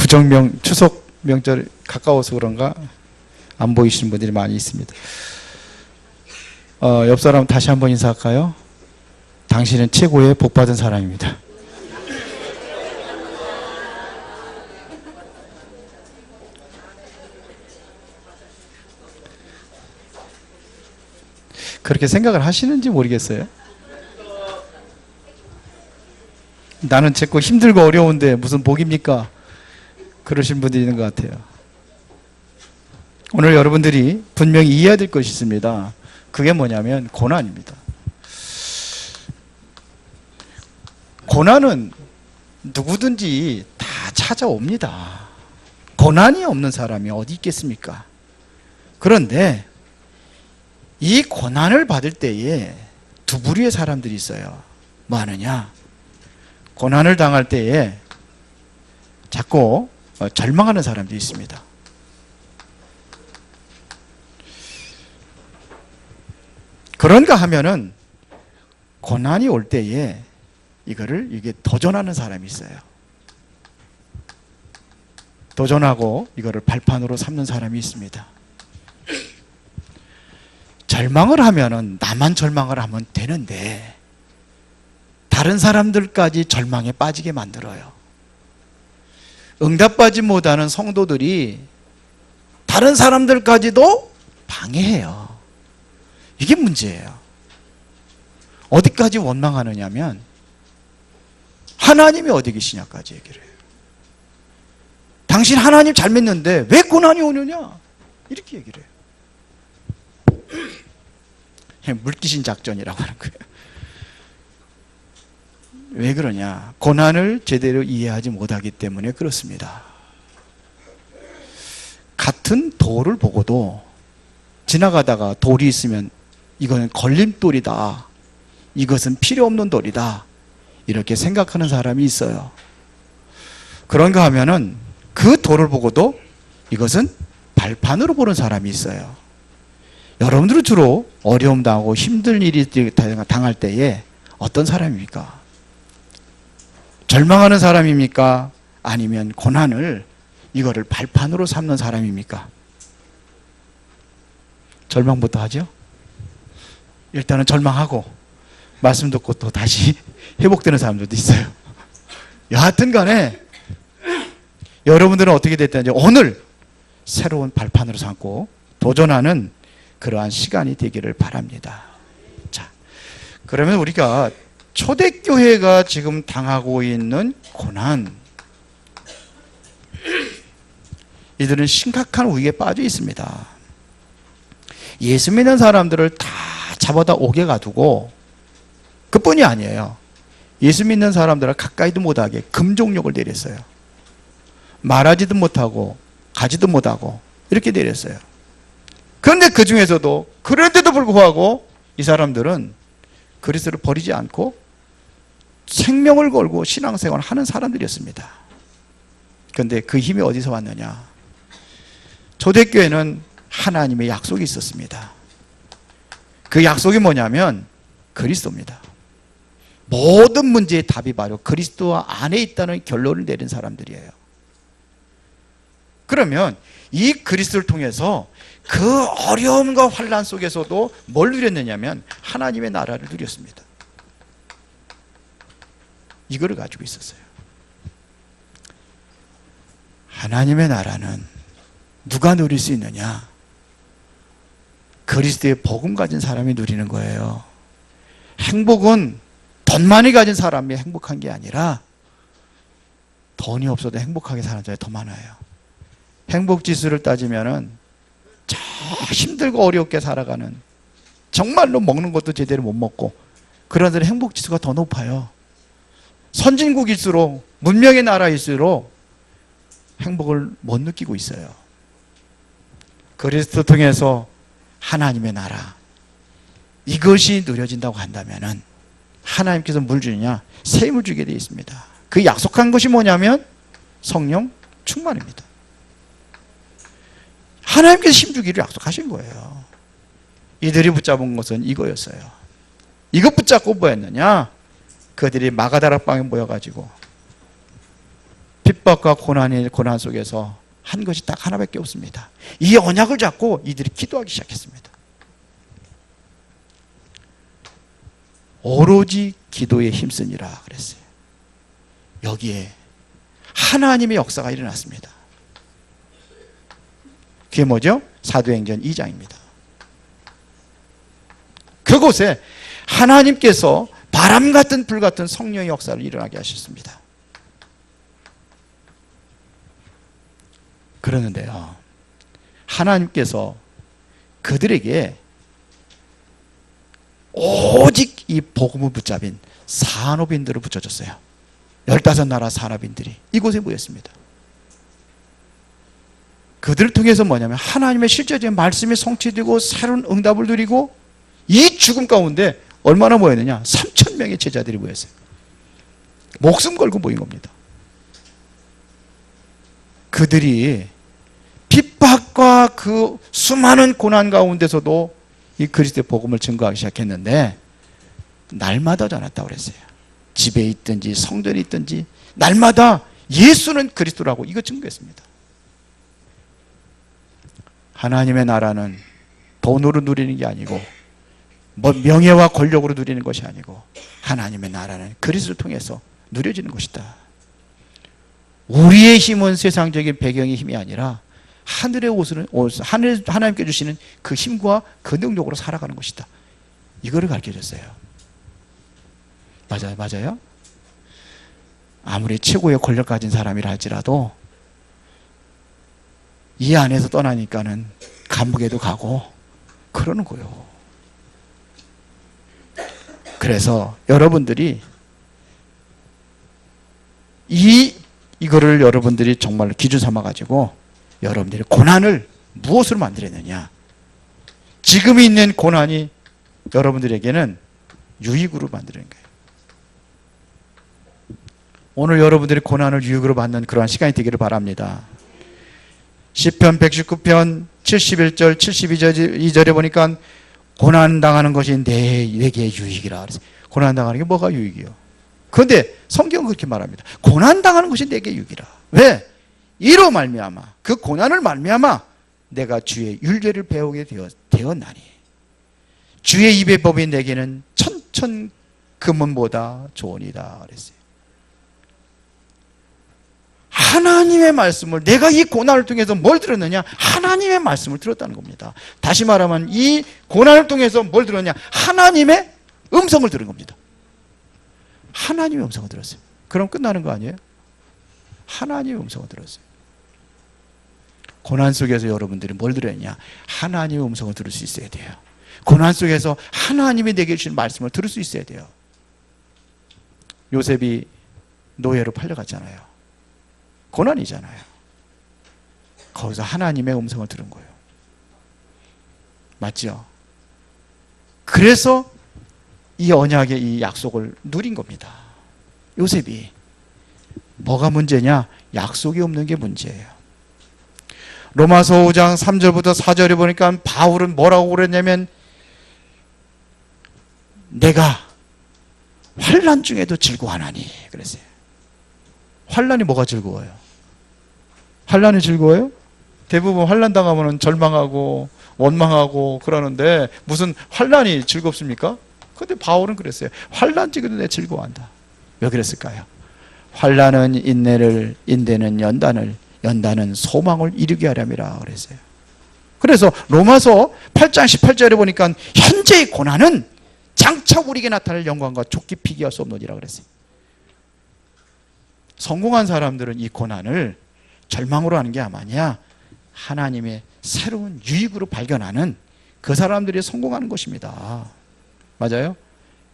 구정명 추석 명절 가까워서 그런가 안 보이시는 분들이 많이 있습니다. 옆 사람 다시 한번 인사할까요? 당신은 최고의 복받은 사람입니다. 그렇게 생각을 하시는지 모르겠어요. 나는 자꾸 힘들고 어려운데 무슨 복입니까? 그러신 분들이 있는 것 같아요. 오늘 여러분들이 분명히 이해해야 될 것이 있습니다. 그게 뭐냐면 고난입니다. 고난은 누구든지 다 찾아옵니다. 고난이 없는 사람이 어디 있겠습니까? 그런데 이 고난을 받을 때에 두 부류의 사람들이 있어요. 뭐 하느냐? 고난을 당할 때에 자꾸 절망하는 사람들이 있습니다. 그런가 하면은 고난이 올 때에 이게 도전하는 사람이 있어요. 도전하고 이거를 발판으로 삼는 사람이 있습니다. 절망을 하면은 나만 절망을 하면 되는데 다른 사람들까지 절망에 빠지게 만들어요. 응답받지 못하는 성도들이 다른 사람들까지도 방해해요. 이게 문제예요. 어디까지 원망하느냐면 하나님이 어디 계시냐까지 얘기를 해요. 당신 하나님 잘 믿는데 왜 고난이 오느냐? 이렇게 얘기를 해요. 물귀신 작전이라고 하는 거예요. 왜 그러냐? 고난을 제대로 이해하지 못하기 때문에 그렇습니다. 같은 돌을 보고도 지나가다가 돌이 있으면 이거는 걸림돌이다, 이것은 필요 없는 돌이다, 이렇게 생각하는 사람이 있어요. 그런가 하면은 그 돌을 보고도 이것은 발판으로 보는 사람이 있어요. 여러분들은 주로 어려움 당하고 힘든 일이 당할 때에 어떤 사람입니까? 절망하는 사람입니까? 아니면 고난을 이거를 발판으로 삼는 사람입니까? 절망부터 하죠. 일단은 절망하고 말씀 듣고 또 다시 회복되는 사람들도 있어요. 여하튼 간에 여러분들은 어떻게 됐든지 오늘 새로운 발판으로 삼고 도전하는 그러한 시간이 되기를 바랍니다. 자, 그러면 우리가 초대교회가 지금 당하고 있는 고난, 이들은 심각한 위기에 빠져 있습니다. 예수 믿는 사람들을 다 잡아다 옥에 가두고, 그뿐이 아니에요. 예수 믿는 사람들을 가까이도 못하게 금종력을 내렸어요. 말하지도 못하고 가지도 못하고 이렇게 내렸어요. 그런데 그 중에서도 그런데도 불구하고 이 사람들은 그리스도를 버리지 않고 생명을 걸고 신앙생활을 하는 사람들이었습니다. 그런데 그 힘이 어디서 왔느냐? 초대교회는 하나님의 약속이 있었습니다. 그 약속이 뭐냐면 그리스도입니다. 모든 문제의 답이 바로 그리스도 안에 있다는 결론을 내린 사람들이에요. 그러면 이 그리스도를 통해서 그 어려움과 환난 속에서도 뭘 누렸느냐면 하나님의 나라를 누렸습니다. 이거를 가지고 있었어요. 하나님의 나라는 누가 누릴 수 있느냐? 그리스도의 복음 가진 사람이 누리는 거예요. 행복은 돈 많이 가진 사람이 행복한 게 아니라 돈이 없어도 행복하게 사는 사람이 더 많아요. 행복 지수를 따지면은 저 힘들고 어렵게 살아가는, 정말로 먹는 것도 제대로 못 먹고 그런 데는 행복 지수가 더 높아요. 선진국일수록, 문명의 나라일수록 행복을 못 느끼고 있어요. 그리스도 통해서 하나님의 나라, 이것이 누려진다고 한다면은 하나님께서 물 주느냐? 새 힘을 주게 되어 있습니다. 그 약속한 것이 뭐냐면 성령 충만입니다. 하나님께서 힘 주기를 약속하신 거예요. 이들이 붙잡은 것은 이거였어요. 이것 붙잡고 뭐 했느냐? 그들이 마가다락방에 모여가지고 핍박과 고난 속에서 한 것이 딱 하나밖에 없습니다. 이 언약을 잡고 이들이 기도하기 시작했습니다. 오로지 기도에 힘쓰니라 그랬어요. 여기에 하나님의 역사가 일어났습니다. 그게 뭐죠? 사도행전 2장입니다. 그곳에 하나님께서 바람 같은 불 같은 성령의 역사를 일어나게 하셨습니다. 그러는데요, 하나님께서 그들에게 오직 이 복음을 붙잡인 산업인들을 붙여줬어요. 15나라 산업인들이 이곳에 모였습니다. 그들을 통해서 뭐냐면 하나님의 실제적인 말씀이 성취되고 새로운 응답을 누리고, 이 죽음 가운데 얼마나 모였느냐? 3,000명의 제자들이 모였어요. 목숨 걸고 모인 겁니다. 그들이 핍박과 그 수많은 고난 가운데서도 이 그리스도의 복음을 증거하기 시작했는데, 날마다 전했다고 그랬어요. 집에 있든지 성전에 있든지 날마다 예수는 그리스도라고 이거 증거했습니다. 하나님의 나라는 돈으로 누리는 게 아니고, 뭐 명예와 권력으로 누리는 것이 아니고, 하나님의 나라는 그리스도를 통해서 누려지는 것이다. 우리의 힘은 세상적인 배경의 힘이 아니라 하늘의 옷은 하나님께 주시는 그 힘과 그 능력으로 살아가는 것이다. 이거를 가르쳐줬어요. 맞아요? 아무리 최고의 권력 가진 사람이라 할지라도 이 안에서 떠나니까는 감옥에도 가고 그러는 거예요. 그래서 여러분들이 이거를 여러분들이 정말 기준 삼아 가지고 여러분들이 고난을 무엇으로 만들었느냐? 지금 있는 고난이 여러분들에게는 유익으로 만드는 거예요. 오늘 여러분들이 고난을 유익으로 받는 그러한 시간이 되기를 바랍니다. 시편 119편 71절 72절에 보니까 고난당하는 것이 내게 유익이라 그랬어요. 고난당하는 게 뭐가 유익이요? 그런데 성경은 그렇게 말합니다. 고난당하는 것이 내게 유익이라. 왜? 이로 말미암아, 그 고난을 말미암아 내가 주의 율례를 배우게 되었나니 주의 입의 법이 내게는 천천 금은보다 좋으니라 그랬어요. 하나님의 말씀을, 내가 이 고난을 통해서 뭘 들었느냐? 하나님의 말씀을 들었다는 겁니다. 다시 말하면 이 고난을 통해서 뭘 들었냐? 하나님의 음성을 들은 겁니다. 하나님의 음성을 들었어요. 그럼 끝나는 거 아니에요? 하나님의 음성을 들었어요. 고난 속에서 여러분들이 뭘 들었냐? 하나님의 음성을 들을 수 있어야 돼요. 고난 속에서 하나님이 내게 주신 말씀을 들을 수 있어야 돼요. 요셉이 노예로 팔려갔잖아요. 고난이잖아요. 거기서 하나님의 음성을 들은 거예요. 맞죠? 그래서 이 언약의 이 약속을 누린 겁니다. 요셉이. 뭐가 문제냐? 약속이 없는 게 문제예요. 로마서 5장 3절부터 4절에 보니까 바울은 뭐라고 그랬냐면, 내가 환난 중에도 즐거워하나니 그랬어요. 환난이 뭐가 즐거워요? 환난이 즐거워요? 대부분 환난 당하면 절망하고 원망하고 그러는데 무슨 환난이 즐겁습니까? 그런데 바울은 그랬어요. 환난 중에도 내가 즐거워한다. 왜 그랬을까요? 환난은 인내를, 인내는 연단은 소망을 이루게 하렴이라 그랬어요. 그래서 로마서 8장 18절에 보니까 현재의 고난은 장차 우리에게 나타날 영광과 족기 비교할 수 없느니라 그랬어요. 성공한 사람들은 이 고난을 절망으로 하는 게 아니야, 하나님의 새로운 유익으로 발견하는 그 사람들이 성공하는 것입니다. 맞아요?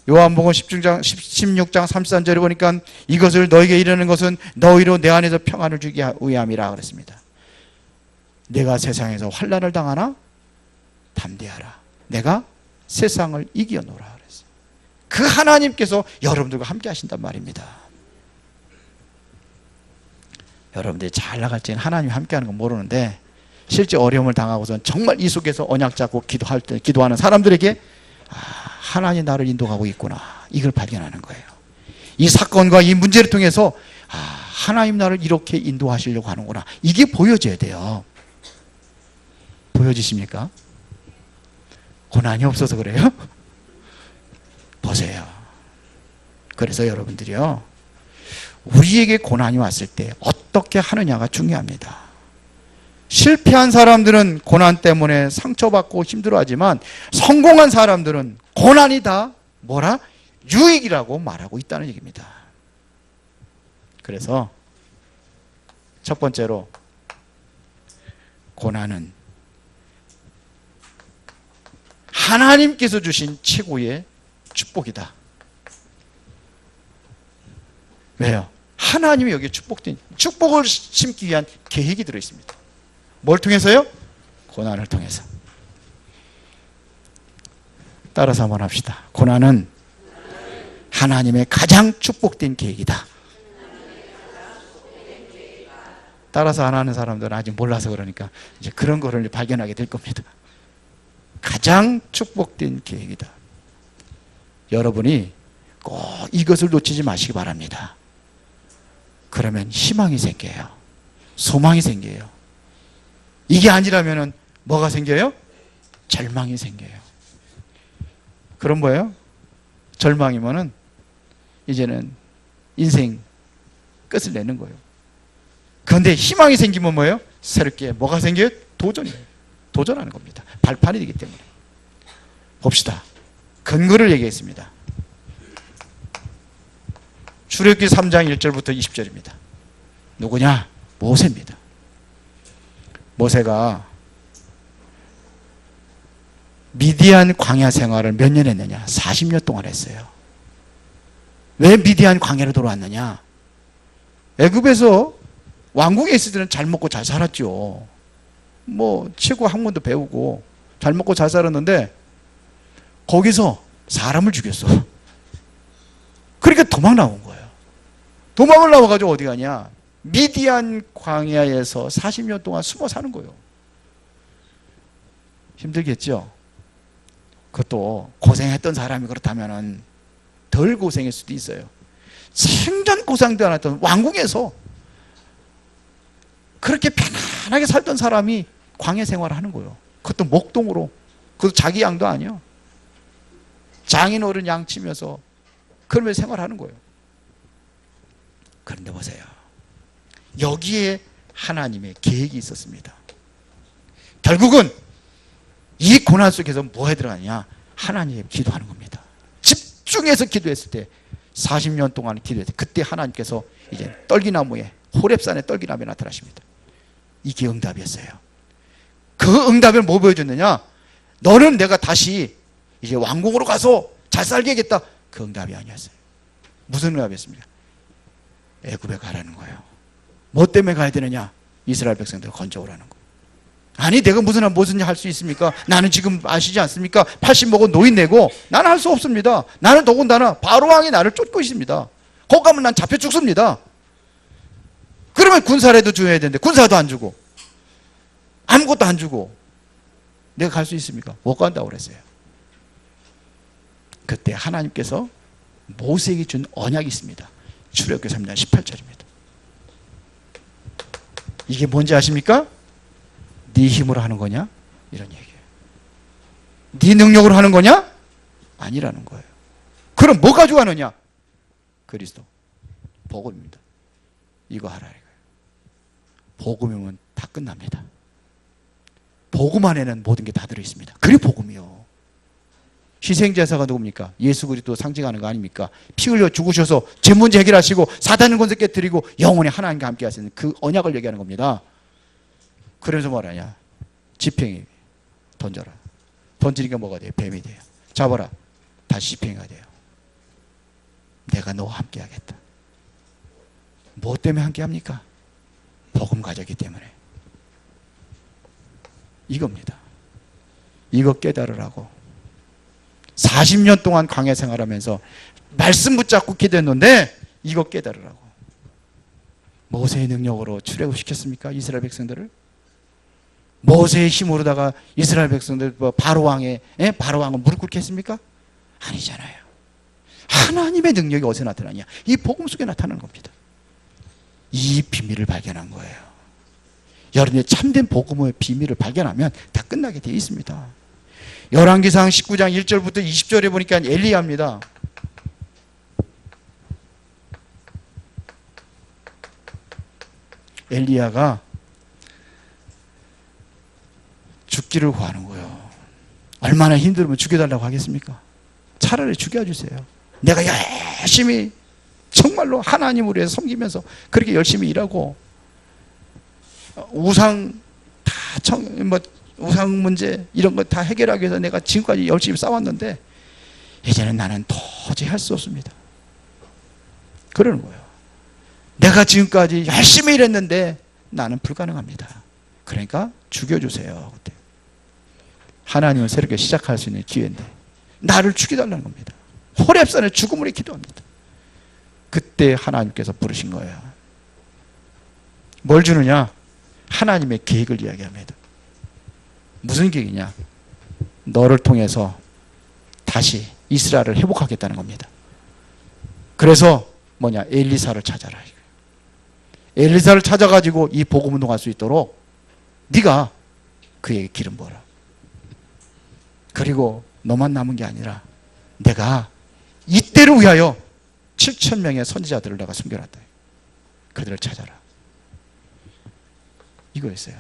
요한복음 16장 33절에 보니까 이것을 너에게 이르는 것은 너희로 내 안에서 평안을 주기 위함이라 그랬습니다. 내가 세상에서 환난을 당하나 담대하라. 내가 세상을 이겨노라 그랬어요. 그 하나님께서 여러분들과 함께 하신단 말입니다. 여러분들이 잘 나갈지는 하나님이 함께하는 건 모르는데, 실제 어려움을 당하고선 정말 이 속에서 언약 잡고 기도하는 사람들에게 하나님 나를 인도하고 있구나, 이걸 발견하는 거예요. 이 사건과 이 문제를 통해서 하나님 나를 이렇게 인도하시려고 하는구나. 이게 보여져야 돼요. 보여지십니까? 고난이 없어서 그래요? 보세요. 그래서 여러분들이요, 우리에게 고난이 왔을 때 어떻게 하느냐가 중요합니다. 실패한 사람들은 고난 때문에 상처받고 힘들어하지만 성공한 사람들은 고난이 다 뭐라? 유익이라고 말하고 있다는 얘기입니다. 그래서 첫 번째로, 고난은 하나님께서 주신 최고의 축복이다. 왜요? 하나님이 여기에 축복을 심기 위한 계획이 들어있습니다. 뭘 통해서요? 고난을 통해서. 따라서 한번 합시다. 고난은 하나님의 가장 축복된 계획이다. 따라서 안 하는 사람들은 아직 몰라서 그러니까 이제 그런 거를 발견하게 될 겁니다. 가장 축복된 계획이다. 여러분이 꼭 이것을 놓치지 마시기 바랍니다. 그러면 희망이 생겨요. 소망이 생겨요. 이게 아니라면 뭐가 생겨요? 절망이 생겨요. 그럼 뭐예요? 절망이면은 이제는 인생 끝을 내는 거예요. 그런데 희망이 생기면 뭐예요? 새롭게 뭐가 생겨요? 도전이에요. 도전하는 겁니다. 발판이 되기 때문에. 봅시다. 근거를 얘기했습니다. 출애굽기 3장 1절부터 20절입니다. 누구냐? 모세입니다. 모세가 미디안 광야 생활을 몇 년 했느냐? 40년 동안 했어요. 왜 미디안 광야로 돌아왔느냐? 애굽에서 왕궁에 있을 때는 잘 먹고 잘 살았죠. 뭐 최고 학문도 배우고 잘 먹고 잘 살았는데 거기서 사람을 죽였어. 그러니까 도망 나온 거예요. 도망을 나와가지고 어디 가냐? 미디안 광야에서 40년 동안 숨어 사는 거예요. 힘들겠죠? 그것도 고생했던 사람이 그렇다면 덜 고생할 수도 있어요. 생전 고생도 안 했던 왕궁에서 그렇게 편안하게 살던 사람이 광야 생활을 하는 거예요. 그것도 목동으로. 그것도 자기 양도 아니에요. 장인어른 양 치면서 그러면서 생활하는 거예요. 그런데 보세요. 여기에 하나님의 계획이 있었습니다. 결국은 이 고난 속에서 뭐에 들어가냐? 하나님께 기도하는 겁니다. 집중해서 기도했을 때 40년 동안 기도했을 때 그때 하나님께서 이제 떨기나무에 호렙산에 떨기나무에 나타나십니다. 이게 응답이었어요. 그 응답을 뭐 보여줬느냐? 너는 내가 다시 이제 왕궁으로 가서 잘 살게 하겠다. 그 응답이 아니었어요. 무슨 응답이었습니까? 애굽에 가라는 거예요. 뭐 때문에 가야 되느냐? 이스라엘 백성들을 건져오라는 거예요. 아니 내가 무슨 일 할 수 있습니까? 나는 지금 아시지 않습니까? 80 먹은 노인네고 나는 할 수 없습니다. 나는 더군다나 바로왕이 나를 쫓고 있습니다. 거기 가면 난 잡혀 죽습니다. 그러면 군사라도 줘야 되는데 군사도 안 주고 아무것도 안 주고 내가 갈 수 있습니까? 못 간다고 그랬어요. 그때 하나님께서 모세에게 준 언약이 있습니다. 출애굽기 3장 18절입니다. 이게 뭔지 아십니까? 네 힘으로 하는 거냐? 이런 얘기예요. 네 능력으로 하는 거냐? 아니라는 거예요. 그럼 뭐 가지고 하느냐? 그리스도. 복음입니다. 이거 하라 이거예요. 복음이면 다 끝납니다. 복음 안에는 모든 게 다 들어있습니다. 그게 복음이요. 희생제사가 누굽니까? 예수 그리스도 상징하는 거 아닙니까? 피 흘려 죽으셔서 죄 문제 해결하시고 사단의 권세 깨뜨리고 영원히 하나님과 함께 하시는 그 언약을 얘기하는 겁니다. 그래서 뭐라냐? 지팡이 던져라. 던지니까 뭐가 돼요? 뱀이 돼요. 잡아라. 다시 지팡이가 돼요. 내가 너와 함께 하겠다. 뭐 때문에 함께 합니까? 복음 가졌기 때문에. 이겁니다. 이거 깨달으라고. 40년 동안 광야 생활하면서 말씀 붙잡고 기도했는데 이거 깨달으라고. 모세의 능력으로 출애굽시켰습니까? 이스라엘 백성들을? 모세의 힘으로다가 이스라엘 백성들 바로왕은 무릎 꿇게 했습니까? 아니잖아요. 하나님의 능력이 어디서 나타나냐? 이 복음 속에 나타나는 겁니다. 이 비밀을 발견한 거예요. 여러분이 참된 복음의 비밀을 발견하면 다 끝나게 되어 있습니다. 열왕기상 19장 1절부터 20절에 보니까 엘리야입니다. 엘리야가 죽기를 구하는 거예요. 얼마나 힘들면 죽여달라고 하겠습니까? 차라리 죽여주세요. 내가 열심히 정말로 하나님을 위해서 섬기면서 그렇게 열심히 일하고 우상 우상 문제 이런 거 다 해결하기 위해서 내가 지금까지 열심히 싸웠는데 이제는 나는 도저히 할 수 없습니다. 그러는 거예요. 내가 지금까지 열심히 일했는데 나는 불가능합니다. 그러니까 죽여주세요. 그때 하나님을 새롭게 시작할 수 있는 기회인데 나를 죽여달라는 겁니다. 호렙산에 죽음을 기도합니다. 그때 하나님께서 부르신 거예요. 뭘 주느냐? 하나님의 계획을 이야기합니다. 무슨 계획이냐? 너를 통해서 다시 이스라엘을 회복하겠다는 겁니다. 그래서 뭐냐? 엘리사를 찾아라. 엘리사를 찾아가지고 이 복음 운동할 수 있도록 네가 그에게 기름 부어라. 그리고 너만 남은 게 아니라 내가 이때를 위하여 7,000명의 선지자들을 내가 숨겨놨다. 그들을 찾아라. 이거였어요.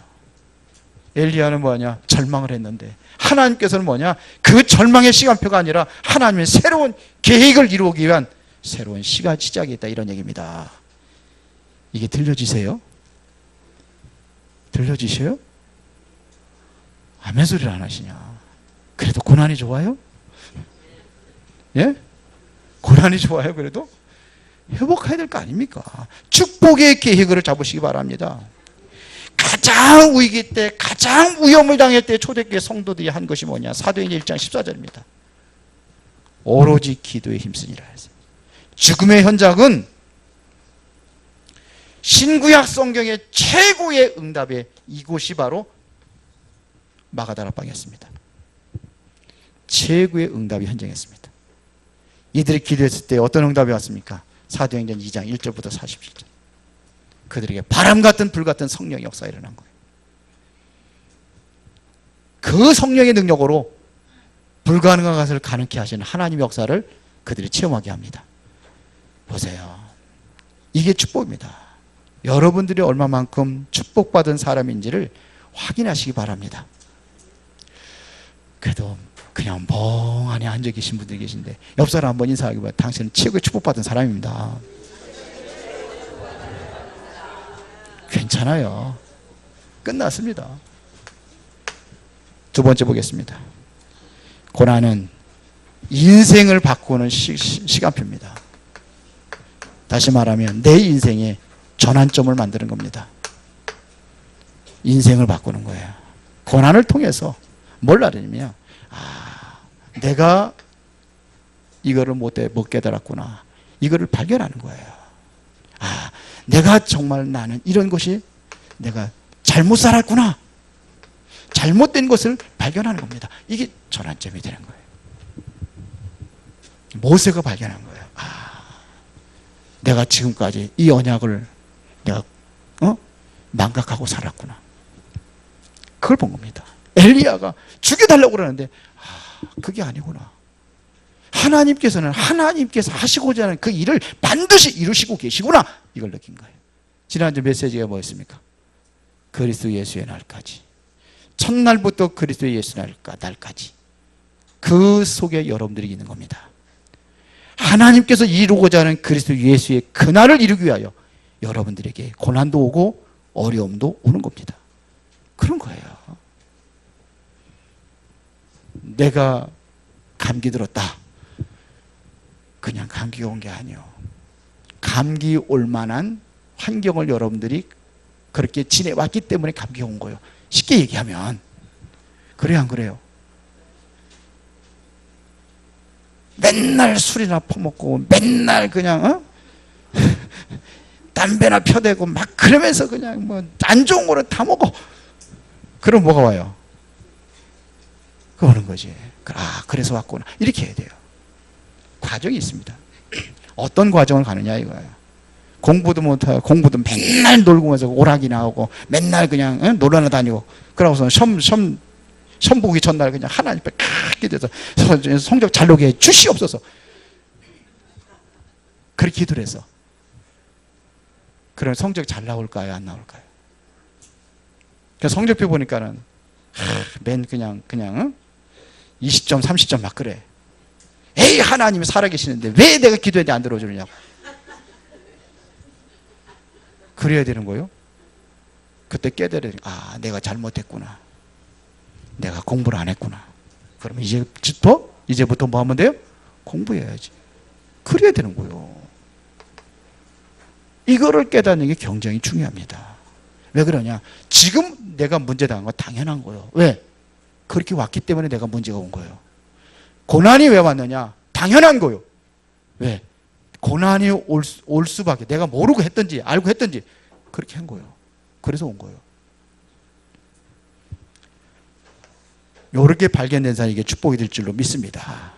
엘리야는 뭐냐? 절망을 했는데 하나님께서는 뭐냐? 그 절망의 시간표가 아니라 하나님의 새로운 계획을 이루기 위한 새로운 시작이 있다, 이런 얘기입니다. 이게 들려지세요? 들려지셔요? 아멘 소리를 안 하시냐? 그래도 고난이 좋아요? 예? 고난이 좋아요. 그래도 회복해야 될 거 아닙니까? 축복의 계획을 잡으시기 바랍니다. 가장 위기 때, 가장 위험을 당할 때 초대교회 성도들이 한 것이 뭐냐? 사도행전 1장 14절입니다. 오로지 기도에 힘쓰니라 했어요. 죽음의 현장은 신구약 성경의 최고의 응답에 이곳이 바로 마가다락방이었습니다. 최고의 응답이 현장했습니다. 이들이 기도했을 때 어떤 응답이 왔습니까? 사도행전 2장 1절부터 47절. 그들에게 바람 같은 불 같은 성령의 역사가 일어난 거예요. 그 성령의 능력으로 불가능한 것을 가능케 하시는 하나님의 역사를 그들이 체험하게 합니다. 보세요. 이게 축복입니다. 여러분들이 얼마만큼 축복받은 사람인지를 확인하시기 바랍니다. 그래도 그냥 멍하니 앉아 계신 분들이 계신데 옆 사람 한번 인사하기 바랍니다. 당신은 최고의 축복받은 사람입니다. 괜찮아요. 끝났습니다. 두 번째 보겠습니다. 고난은 인생을 바꾸는 시간표입니다. 다시 말하면 내 인생에 전환점을 만드는 겁니다. 인생을 바꾸는 거예요. 고난을 통해서 뭘 알으냐면 내가 이거를 못 깨달았구나. 이거를 발견하는 거예요. 내가 정말 나는 이런 것이 내가 잘못 살았구나. 잘못된 것을 발견하는 겁니다. 이게 전환점이 되는 거예요. 모세가 발견한 거예요. 내가 지금까지 이 언약을 내가 망각하고 살았구나. 그걸 본 겁니다. 엘리야가 죽여달라고 그러는데 그게 아니구나. 하나님께서는 하나님께서 하시고자 하는 그 일을 반드시 이루시고 계시구나. 이걸 느낀 거예요. 지난주 메시지가 뭐였습니까? 그리스도 예수의 날까지. 첫날부터 그리스도 예수의 날까지. 그 속에 여러분들이 있는 겁니다. 하나님께서 이루고자 하는 그리스도 예수의 그날을 이루기 위하여 여러분들에게 고난도 오고 어려움도 오는 겁니다. 그런 거예요. 내가 감기 들었다. 그냥 감기가 온 게 아니에요. 감기 올 만한 환경을 여러분들이 그렇게 지내왔기 때문에 감기가 온 거예요. 쉽게 얘기하면. 그래요, 안 그래요? 맨날 술이나 퍼먹고 맨날 그냥 담배나 펴대고 막 그러면서 그냥 뭐 안 좋은 거를 다 먹어. 그럼 뭐가 와요? 그 오는 거지. 그래서 왔구나. 이렇게 해야 돼요. 과정이 있습니다. 어떤 과정을 가느냐 이거예요. 공부도 못하고 공부도 맨날 놀고 가서 오락이 나오고 맨날 그냥 놀러나 다니고 그러고서 시험 보기 전날 그냥 하나님 앞에 크게 돼서 성적 잘 나오게 주시옵소서. 그렇게 기도를 했어. 그럼 성적 잘 나올까요? 안 나올까요? 성적표 보니까는 맨 그냥 20점 30점 막 그래. 에이, 하나님이 살아계시는데 왜 내가 기도했는데 안 들어주느냐고. 그래야 되는 거예요. 그때 깨달아야 돼. 아, 내가 잘못했구나. 내가 공부를 안 했구나. 그러면 이제부터 뭐 하면 돼요? 공부해야지. 그래야 되는 거예요. 이거를 깨닫는 게 굉장히 중요합니다. 왜 그러냐? 지금 내가 문제 당한 건 당연한 거예요. 왜? 그렇게 왔기 때문에 내가 문제가 온 거예요. 고난이 왜 왔느냐? 당연한 거예요. 왜? 고난이 올 수밖에. 내가 모르고 했든지 알고 했든지 그렇게 한 거예요. 그래서 온 거예요. 이렇게 발견된 사람이 이게 축복이 될 줄로 믿습니다.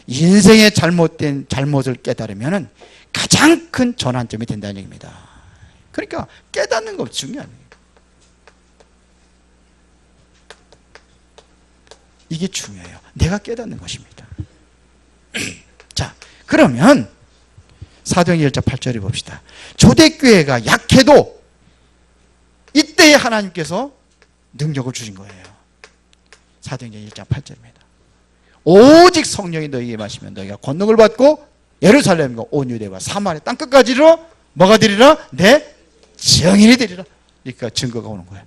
인생의 잘못을 깨달으면 가장 큰 전환점이 된다는 얘기입니다. 그러니까 깨닫는 거 중요한 거예요. 이게 중요해요. 내가 깨닫는 것입니다. 자, 그러면 사도행전 1장 8절에 봅시다. 초대교회가 약해도 이때에 하나님께서 능력을 주신 거예요. 사도행전 1장 8절입니다. 오직 성령이 너희에게 임하시면 너희가 권능을 받고 예루살렘과 온 유대와 사마리아 땅끝까지로 뭐가 되리라? 내 증인이 되리라. 그러니까 증거가 오는 거예요.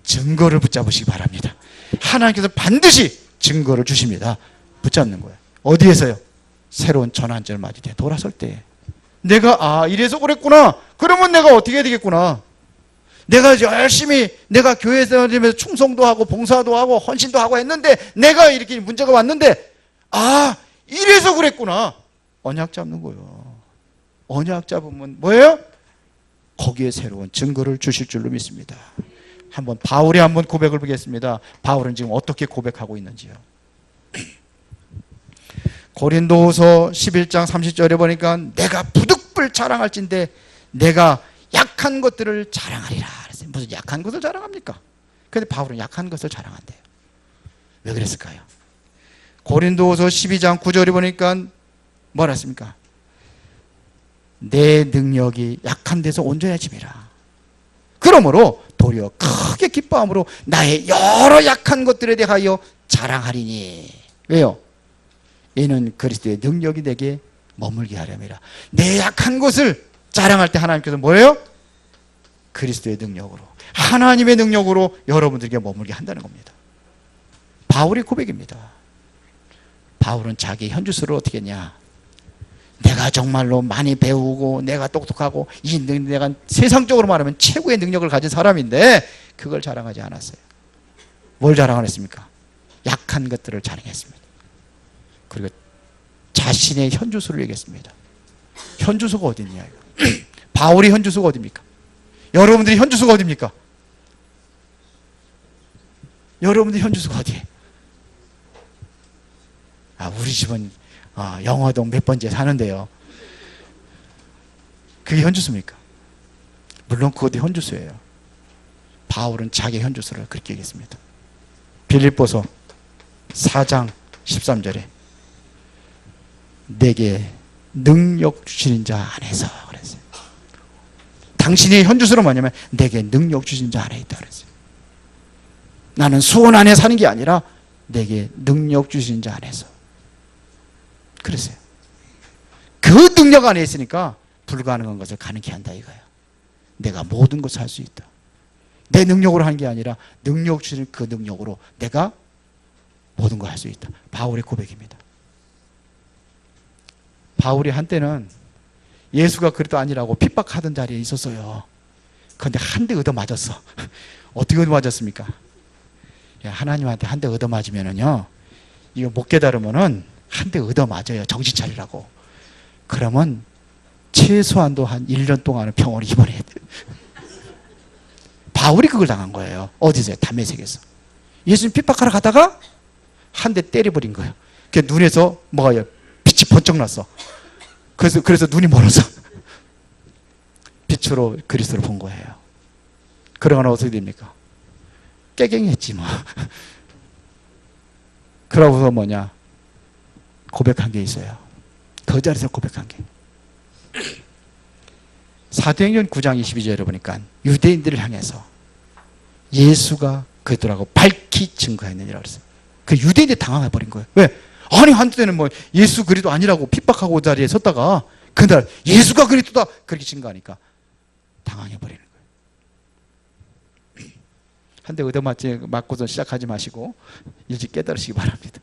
증거를 붙잡으시기 바랍니다. 하나님께서 반드시 증거를 주십니다. 붙잡는 거예요. 어디에서요? 새로운 전환점을 맞을 때, 돌아설 때. 내가 이래서 그랬구나. 그러면 내가 어떻게 해야 되겠구나. 내가 열심히 내가 교회에서 충성도 하고 봉사도 하고 헌신도 하고 했는데 내가 이렇게 문제가 왔는데 이래서 그랬구나. 언약 잡는 거예요. 언약 잡으면 뭐예요? 거기에 새로운 증거를 주실 줄로 믿습니다. 한번 바울이 한번 고백을 보겠습니다. 바울은 지금 어떻게 고백하고 있는지요. 고린도후서 11장 30절에 보니까 내가 부득불 자랑할진대 내가 약한 것들을 자랑하리라. 무슨 약한 것을 자랑합니까? 근데 바울은 약한 것을 자랑한대요. 왜 그랬을까요? 고린도후서 12장 9절에 보니까 뭐라 했습니까? 내 능력이 약한 데서 온전해짐이라. 그러므로 도리어 크게 기뻐함으로 나의 여러 약한 것들에 대하여 자랑하리니. 왜요? 이는 그리스도의 능력이 내게 머물게 하려니라. 내 약한 것을 자랑할 때 하나님께서 뭐예요? 그리스도의 능력으로, 하나님의 능력으로 여러분들에게 머물게 한다는 겁니다. 바울의 고백입니다. 바울은 자기 현주소를 어떻게 했냐? 내가 정말로 많이 배우고 내가 똑똑하고 내가 세상적으로 말하면 최고의 능력을 가진 사람인데 그걸 자랑하지 않았어요. 뭘 자랑했습니까? 약한 것들을 자랑했습니다. 그리고 자신의 현주소를 얘기했습니다. 현주소가 어딨냐? 바울의 현주소가 어딥니까? 여러분들이 현주소가 어딥니까? 여러분들 현주소가 어디에? 우리 집은 영화동 몇 번째 사는데요. 그게 현주소입니까? 물론 그것도 현주소예요. 바울은 자기 현주소를 그렇게 얘기했습니다. 빌립보서 4장 13절에 내게 능력 주시는 자 안에서 그랬어요. 당신의 현주소는 뭐냐면 내게 능력 주신 자 안에 있다 그랬어요. 나는 수원 안에 사는 게 아니라 내게 능력 주신 자 안에서 그랬어요. 그 능력 안에 있으니까 불가능한 것을 가능케 한다 이거예요. 내가 모든 것을 할 수 있다. 내 능력으로 하는 게 아니라 능력 주신 그 능력으로 내가 모든 걸 할 수 있다. 바울의 고백입니다. 바울이 한때는 예수가 그래도 아니라고 핍박하던 자리에 있었어요. 그런데 한 대 얻어 맞았어. 어떻게 얻어 맞았습니까? 하나님한테 한 대 얻어 맞으면은요, 이거 못 깨달으면은 한 대 얻어 맞아요. 정신 차리라고. 그러면 최소한도 한 1년 동안은 병원에 입원해야 돼요. 바울이 그걸 당한 거예요. 어디서요? 담메색에서. 예수님 핍박하러 가다가 한 대 때려버린 거예요. 그 눈에서 뭐가요? 빛이 번쩍 났어. 그래서 눈이 멀어서 최초로 그리스도를 본 거예요. 그러거나 어떻게 됩니까? 깨갱했지 뭐. 그러고서 뭐냐? 고백한 게 있어요. 그 자리에서 고백한 게. 사도행전 9장 22절에 보니까 유대인들을 향해서 예수가 그리스도라고 밝히 증거했느니라 그랬어요. 그 유대인들이 당황해버린 거예요. 왜? 아니 한때는 뭐 예수 그리스도 아니라고 핍박하고 자리에 섰다가 그날 예수가 그리스도다 그렇게 증거하니까 당황해버리는 거예요. 한 대 맞고서 시작하지 마시고 일찍 깨달으시기 바랍니다.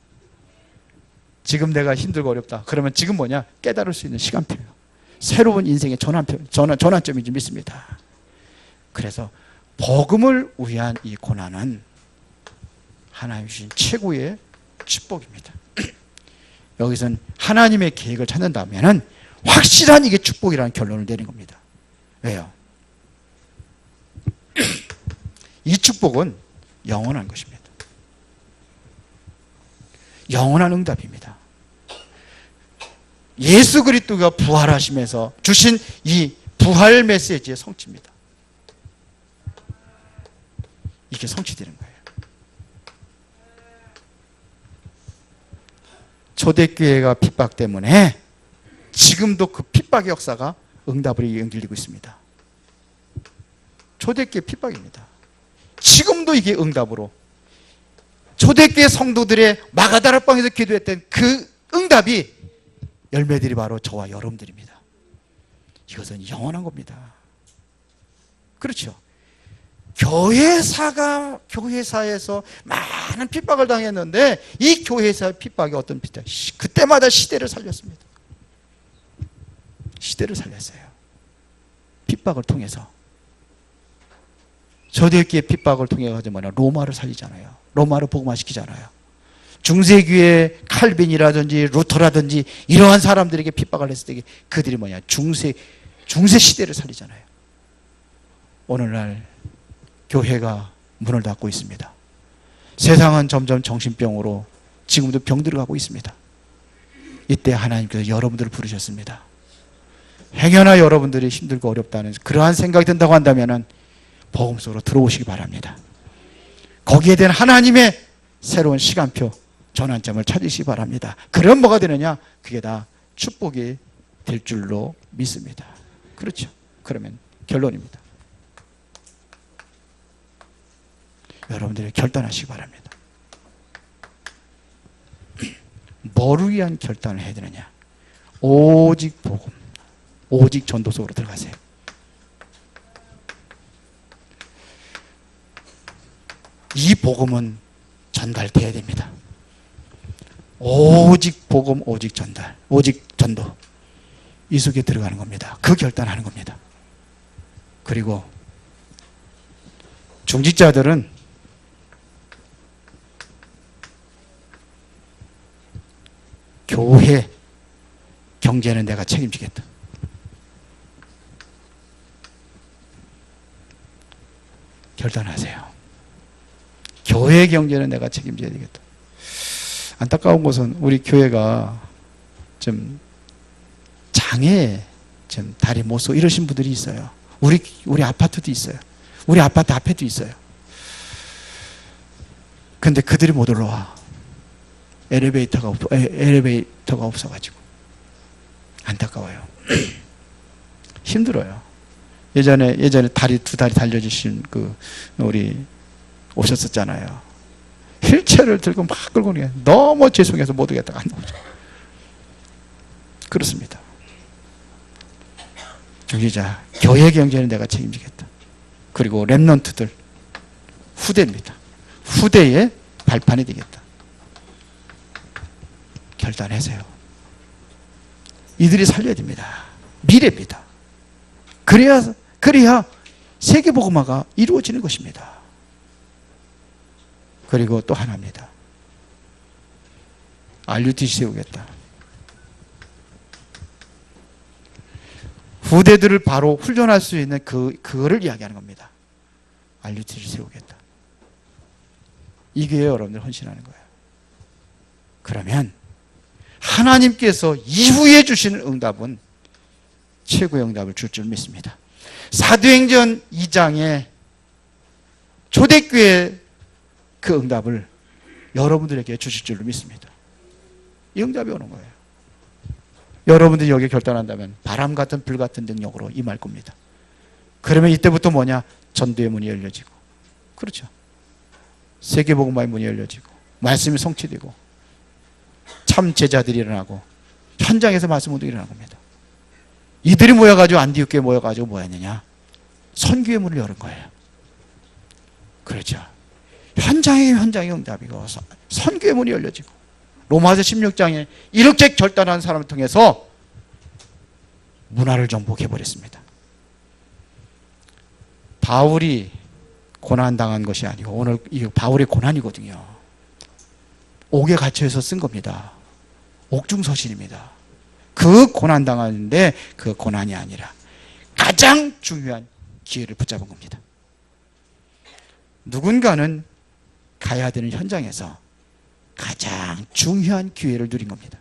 지금 내가 힘들고 어렵다. 그러면 지금 뭐냐? 깨달을 수 있는 시간표예요. 새로운 인생의 전환점인 줄 믿습니다. 그래서 복음을 위한 이 고난은 하나님 주신 최고의 축복입니다. 여기서는 하나님의 계획을 찾는다면 확실한 이게 축복이라는 결론을 내린 겁니다. 왜요? 이 축복은 영원한 것입니다. 영원한 응답입니다. 예수 그리스도가 부활하시면서 주신 이 부활 메시지의 성취입니다. 이게 성취되는 거예요. 초대교회가 핍박 때문에 지금도 그 핍박의 역사가 응답으로 연결되고 있습니다. 초대교회 핍박입니다. 지금도 이게 응답으로 초대교회 성도들의 마가다락방에서 기도했던 그 응답이 열매들이 바로 저와 여러분들입니다. 이것은 영원한 겁니다. 그렇죠. 교회사에서 많은 핍박을 당했는데 이 교회사의 핍박이 어떤 핍박? 그때마다 시대를 살렸습니다. 시대를 살렸어요. 핍박을 통해서. 초대교회 핍박을 통해 가지고 뭐냐? 로마를 살리잖아요. 로마를 복음화시키잖아요. 중세교회 칼빈이라든지 루터라든지 이러한 사람들에게 핍박을 했을 때 그들이 뭐냐? 중세 시대를 살리잖아요. 오늘날 교회가 문을 닫고 있습니다. 세상은 점점 정신병으로 지금도 병들어 가고 있습니다. 이때 하나님께서 여러분들을 부르셨습니다. 행여나 여러분들이 힘들고 어렵다는 그러한 생각이 든다고 한다면 복음 속으로 들어오시기 바랍니다. 거기에 대한 하나님의 새로운 시간표, 전환점을 찾으시기 바랍니다. 그럼 뭐가 되느냐? 그게 다 축복이 될 줄로 믿습니다. 그렇죠. 그러면 결론입니다. 여러분들이 결단하시기 바랍니다. 뭐를 위한 결단을 해야 되느냐? 오직 복음, 오직 전도 속으로 들어가세요. 이 복음은 전달돼야 됩니다. 오직 복음, 오직 전달, 오직 전도. 이 속에 들어가는 겁니다. 그 결단하는 겁니다. 그리고 중직자들은 교회 경제는 내가 책임지겠다. 결단하세요. 교회 경제는 내가 책임져야 되겠다. 안타까운 것은 우리 교회가 좀 장애, 좀 다리 못 서 이러신 분들이 있어요. 우리 아파트도 있어요. 우리 아파트 앞에도 있어요. 근데 그들이 못 올라와. 엘리베이터가 없어가지고. 안타까워요. 힘들어요. 예전에 두 다리 달려주신 우리 오셨었잖아요. 휠체어를 들고 막 끌고 오니까 너무 죄송해서 못 오겠다가 안 오죠. 그렇습니다. 중지자, 교회 경제는 내가 책임지겠다. 그리고 렘넌트들, 후대입니다. 후대의 발판이 되겠다. 결단하세요. 이들이 살려야 됩니다. 미래입니다. 그래야 세계복음화가 이루어지는 것입니다. 그리고 또 하나입니다. RUTC 세우겠다. 후대들을 바로 훈련할 수 있는 그거를 이야기하는 겁니다. RUTC 세우겠다. 이게 여러분들 헌신하는 거예요. 그러면 하나님께서 이후에 주시는 응답은 최고의 응답을 줄 줄 믿습니다. 사도행전 2장의 초대교회 그 응답을 여러분들에게 주실 줄로 믿습니다. 이 응답이 오는 거예요. 여러분들이 여기에 결단한다면 바람 같은 불 같은 능력으로 임할 겁니다. 그러면 이때부터 뭐냐? 전도의 문이 열려지고, 그렇죠. 세계복음화의 문이 열려지고, 말씀이 성취되고, 참 제자들이 일어나고, 현장에서 말씀 운동이 일어난 겁니다. 이들이 모여가지고 안디옥교에 모여가지고 뭐 했느냐? 선교의 문을 열은 거예요. 그렇죠. 현장의 응답이고 선교의 문이 열려지고, 로마서 16장에 이렇게 결단한 사람을 통해서 문화를 정복해버렸습니다. 바울이 고난당한 것이 아니고, 오늘 이 바울의 고난이거든요. 옥에 갇혀서 쓴 겁니다. 옥중서신입니다. 그 고난당하는데 그 고난이 아니라 가장 중요한 기회를 붙잡은 겁니다. 누군가는 가야 되는 현장에서 가장 중요한 기회를 누린 겁니다.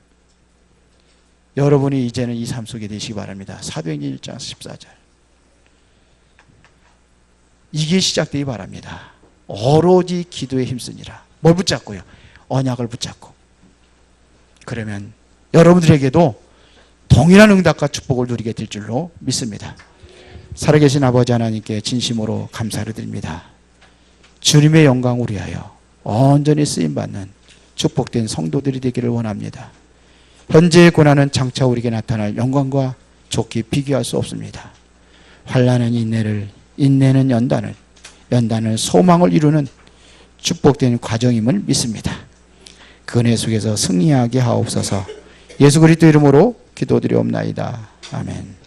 여러분이 이제는 이 삶 속에 되시기 바랍니다. 사도행전 1장 14절. 이게 시작되기 바랍니다. 오로지 기도에 힘쓰니라. 뭘 붙잡고요? 언약을 붙잡고. 그러면 여러분들에게도 동일한 응답과 축복을 누리게 될 줄로 믿습니다. 살아계신 아버지 하나님께 진심으로 감사를 드립니다. 주님의 영광을 위하여 온전히 쓰임받는 축복된 성도들이 되기를 원합니다. 현재의 고난은 장차 우리에게 나타날 영광과 좋게 비교할 수 없습니다. 환난은 인내를, 인내는 연단을, 연단은 소망을 이루는 축복된 과정임을 믿습니다. 그 은혜 속에서 승리하게 하옵소서. 예수 그리스도 이름으로 기도드리옵나이다. 아멘.